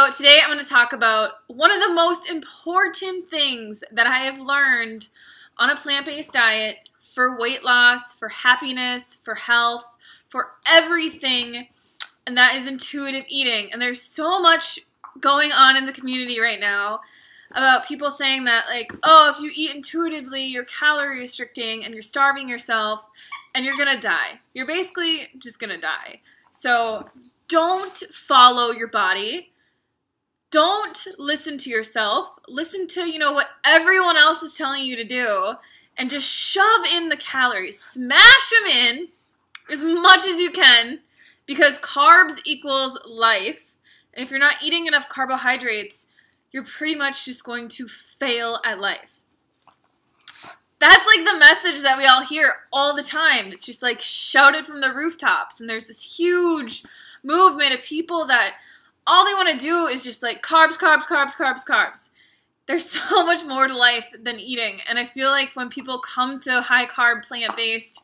So today I'm going to talk about one of the most important things that I have learned on a plant-based diet for weight loss, for happiness, for health, for everything, and that is intuitive eating. And there's so much going on in the community right now about people saying that, like, oh, if you eat intuitively, you're calorie restricting and you're starving yourself and you're going to die. You're basically just going to die. So don't follow your body. Don't listen to yourself. Listen to, what everyone else is telling you to do and just shove in the calories. Smash them in as much as you can because carbs equals life. And if you're not eating enough carbohydrates, you're pretty much just going to fail at life. That's like the message that we all hear all the time. It's just like shouted from the rooftops. And there's this huge movement of people that all they want to do is just like carbs, carbs, carbs, carbs, carbs. There's so much more to life than eating. And I feel like when people come to a high carb, plant-based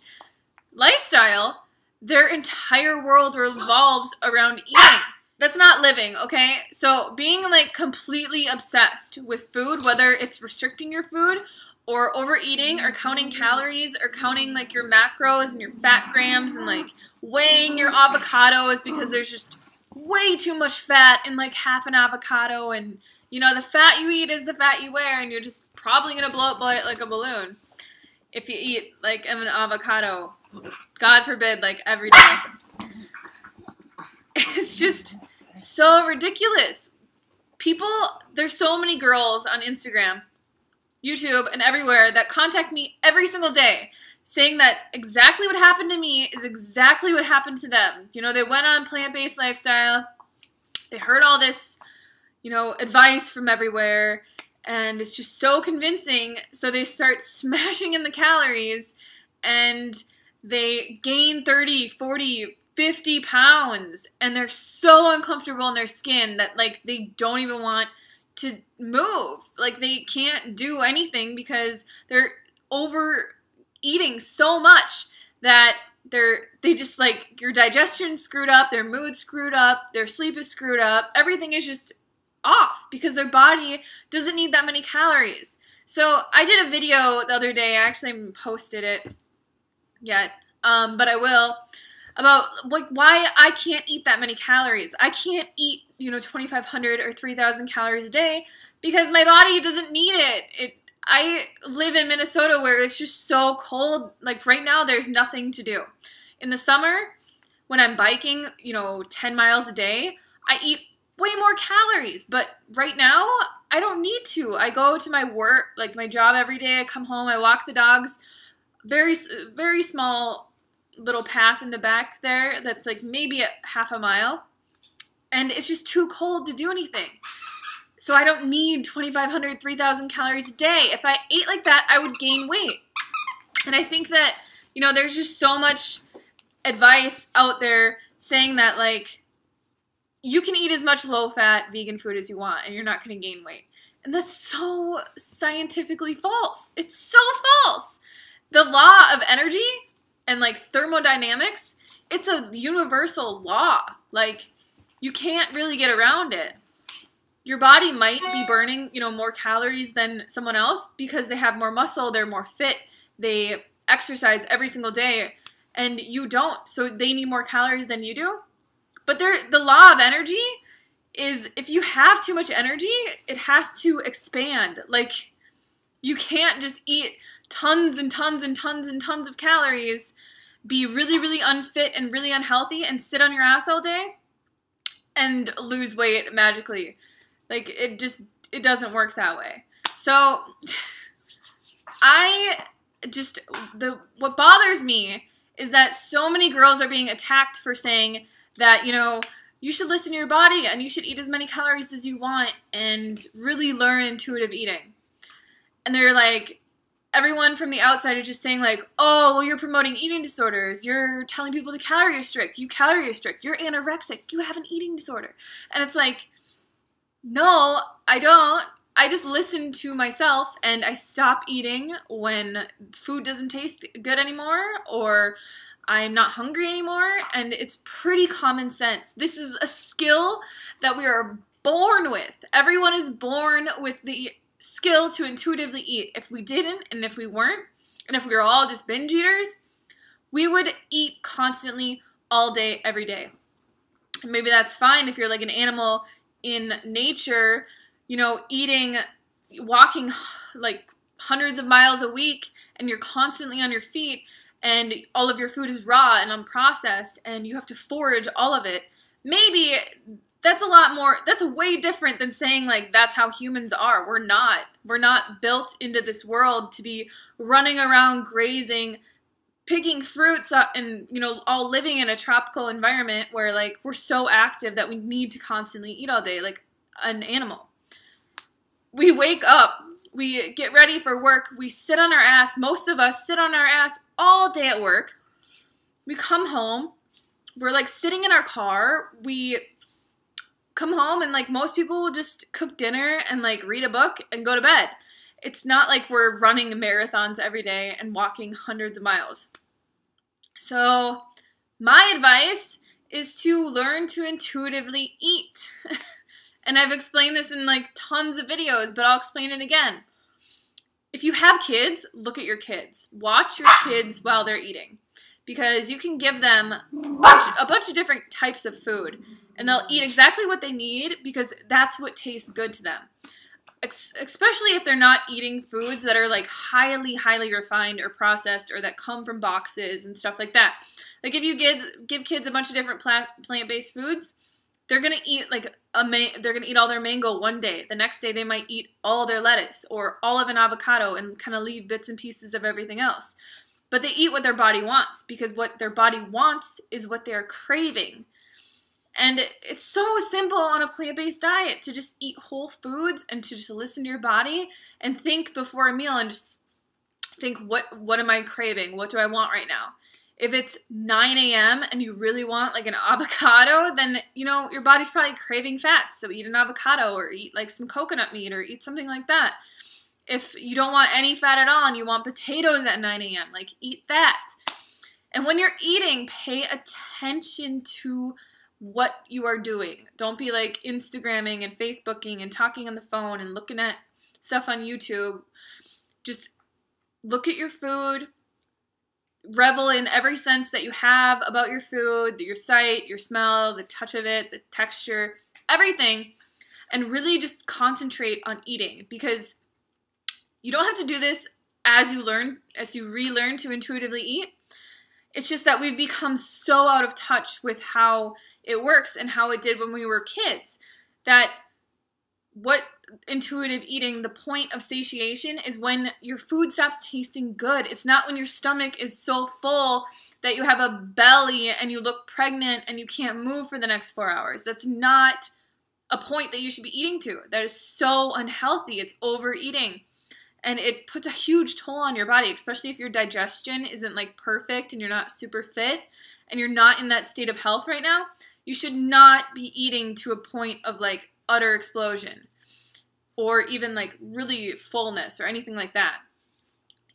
lifestyle, their entire world revolves around eating. That's not living, okay? So being like completely obsessed with food, whether it's restricting your food or overeating or counting calories or counting like your macros and your fat grams and like weighing your avocados because there's just way too much fat in like half an avocado, and the fat you eat is the fat you wear, and you're just probably gonna blow up like a balloon if you eat like an avocado, God forbid, like every day. It's just so ridiculous. There's so many girls on Instagram, YouTube, and everywhere that contact me every single day saying that exactly what happened to me is exactly what happened to them. They went on plant-based lifestyle, they heard all this, advice from everywhere, and it's just so convincing, so they start smashing in the calories, and they gain 30, 40, 50 pounds, and they're so uncomfortable in their skin that, like, they don't even want to move. Like, they can't do anything because they're overeating so much that they just, like, your digestion's screwed up, their mood's screwed up, their sleep is screwed up, everything is just off because their body doesn't need that many calories. So I did a video the other day, I actually haven't posted it yet, but I will, about like why I can't eat that many calories. I can't eat 2,500 or 3,000 calories a day because my body doesn't need it. I live in Minnesota where it's just so cold. Like right now, there's nothing to do. In the summer, when I'm biking, 10 miles a day, I eat way more calories. But right now, I don't need to. I go to my work, like my job every day. I come home, I walk the dogs. Very, very small little path in the back there that's like maybe half a mile. And it's just too cold to do anything. So I don't need 2,500, 3,000 calories a day. If I ate like that, I would gain weight. And I think that, there's just so much advice out there saying that, like, you can eat as much low-fat vegan food as you want and you're not going to gain weight. And that's so scientifically false. It's so false. The law of energy and, like, thermodynamics, it's a universal law. Like, you can't really get around it. Your body might be burning, more calories than someone else because they have more muscle, they're more fit, they exercise every single day, and you don't, so they need more calories than you do. But the law of energy is if you have too much energy, it has to expand. Like, you can't just eat tons and tons and tons and tons of calories, be really, really unfit and really unhealthy, and sit on your ass all day and lose weight magically. Like, it doesn't work that way. So, what bothers me is that so many girls are being attacked for saying that, you should listen to your body and you should eat as many calories as you want and really learn intuitive eating. And they're like, everyone from the outside is just saying like, oh, well, you're promoting eating disorders. You're telling people to calorie restrict. You calorie restrict. You're anorexic. You have an eating disorder. And it's like, no, I don't. I just listen to myself and I stop eating when food doesn't taste good anymore or I'm not hungry anymore, and it's pretty common sense. This is a skill that we are born with. Everyone is born with the skill to intuitively eat. If we didn't, and if we weren't, and if we were all just binge eaters, we would eat constantly all day, every day. And maybe that's fine if you're like an animal in nature, you know, walking like hundreds of miles a week, and you're constantly on your feet, and all of your food is raw and unprocessed, and you have to forage all of it. Maybe that's that's way different than saying like that's how humans are. We're not built into this world to be running around grazing, picking fruits up, and, you know, all living in a tropical environment where like we're so active that we need to constantly eat all day like an animal. We wake up, we get ready for work, we sit on our ass. Most of us sit on our ass all day at work. We come home, we're like sitting in our car, we come home, and like most people will just cook dinner and like read a book and go to bed. It's not like we're running marathons every day and walking hundreds of miles. So my advice is to learn to intuitively eat. And I've explained this in like tons of videos, but I'll explain it again. If you have kids, look at your kids. Watch your kids while they're eating, because you can give them a bunch of different types of food, and they'll eat exactly what they need because that's what tastes good to them. Especially if they're not eating foods that are like highly, highly refined or processed, or that come from boxes and stuff like that. Like if you give kids a bunch of different plant-based foods, they're gonna eat like they're gonna eat all their mango one day. The next day they might eat all their lettuce or all of an avocado and kind of leave bits and pieces of everything else. But they eat what their body wants, because what their body wants is what they're craving. And it's so simple on a plant-based diet to just eat whole foods and to just listen to your body and think before a meal and just think, what am I craving? What do I want right now? If it's 9 a.m. and you really want like an avocado, then, you know, your body's probably craving fats. So eat an avocado, or eat like some coconut meat, or eat something like that. If you don't want any fat at all and you want potatoes at 9 a.m., like eat that. And when you're eating, pay attention to what you are doing. Don't be like Instagramming and Facebooking and talking on the phone and looking at stuff on YouTube. Just look at your food. Revel in every sense that you have about your food, your sight, your smell, the touch of it, the texture, everything, and really just concentrate on eating, because you don't have to do this as you relearn to intuitively eat. It's just that we've become so out of touch with how it works and how it did when we were kids, that what intuitive eating, the point of satiation is when your food stops tasting good. It's not when your stomach is so full that you have a belly and you look pregnant and you can't move for the next 4 hours. That's not a point that you should be eating to. That is so unhealthy. It's overeating. And it puts a huge toll on your body, especially if your digestion isn't like perfect and you're not super fit and you're not in that state of health right now. You should not be eating to a point of like utter explosion or even like really fullness or anything like that.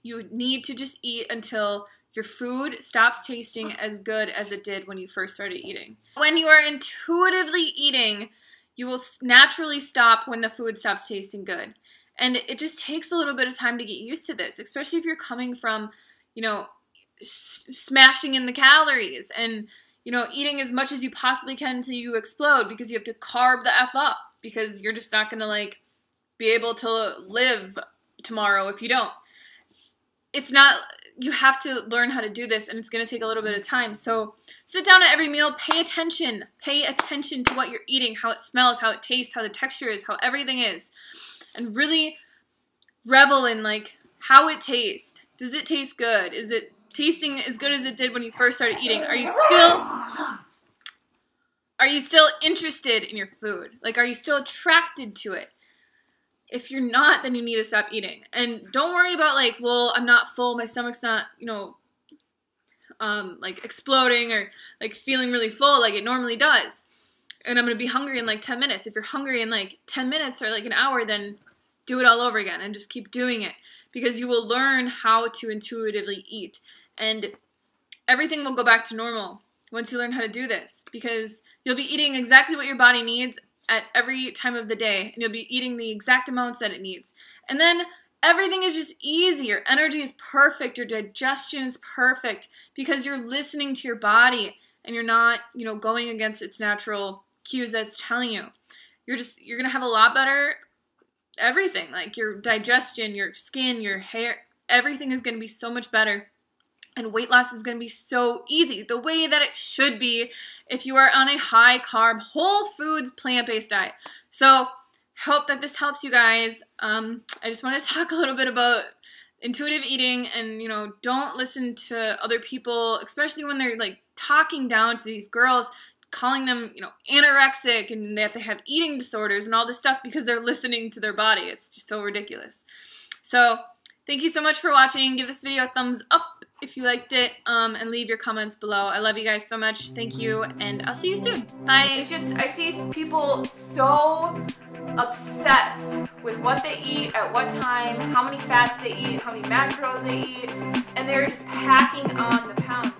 You need to just eat until your food stops tasting as good as it did when you first started eating. When you are intuitively eating, you will naturally stop when the food stops tasting good. And it just takes a little bit of time to get used to this, especially if you're coming from, you know, smashing in the calories and, you know, eating as much as you possibly can until you explode because you have to carb the F up because you're just not going to, like, be able to live tomorrow if you don't. It's not, you have to learn how to do this, and it's going to take a little bit of time. So sit down at every meal, pay attention to what you're eating, how it smells, how it tastes, how the texture is, how everything is, and really revel in like how it tastes. Does it taste good? Is it tasting as good as it did when you first started eating? Are you still interested in your food? Like, are you still attracted to it? If you're not, then you need to stop eating. And don't worry about like, well, I'm not full, my stomach's not, you know, like exploding or like feeling really full like it normally does. And I'm going to be hungry in like 10 minutes. If you're hungry in like 10 minutes or like an hour, then do it all over again and just keep doing it, because you will learn how to intuitively eat. And everything will go back to normal once you learn how to do this, because you'll be eating exactly what your body needs at every time of the day, and you'll be eating the exact amounts that it needs. And then everything is just easy. Your energy is perfect. Your digestion is perfect because you're listening to your body and you're not, you know, going against its natural cues that it's telling you. You're going to have a lot better everything. Like your digestion, your skin, your hair, everything is going to be so much better. And weight loss is going to be so easy, the way that it should be if you are on a high carb, whole foods, plant-based diet. So hope that this helps you guys. I just want to talk a little bit about intuitive eating, and, you know, don't listen to other people, especially when they're like talking down to these girls, calling them, you know, anorexic and that they have eating disorders and all this stuff because they're listening to their body. It's just so ridiculous. So thank you so much for watching. Give this video a thumbs up if you liked it, and leave your comments below. I love you guys so much. Thank you, and I'll see you soon. Bye. It's just, I see people so obsessed with what they eat, at what time, how many fats they eat, how many macros they eat, and they're just packing on the pounds.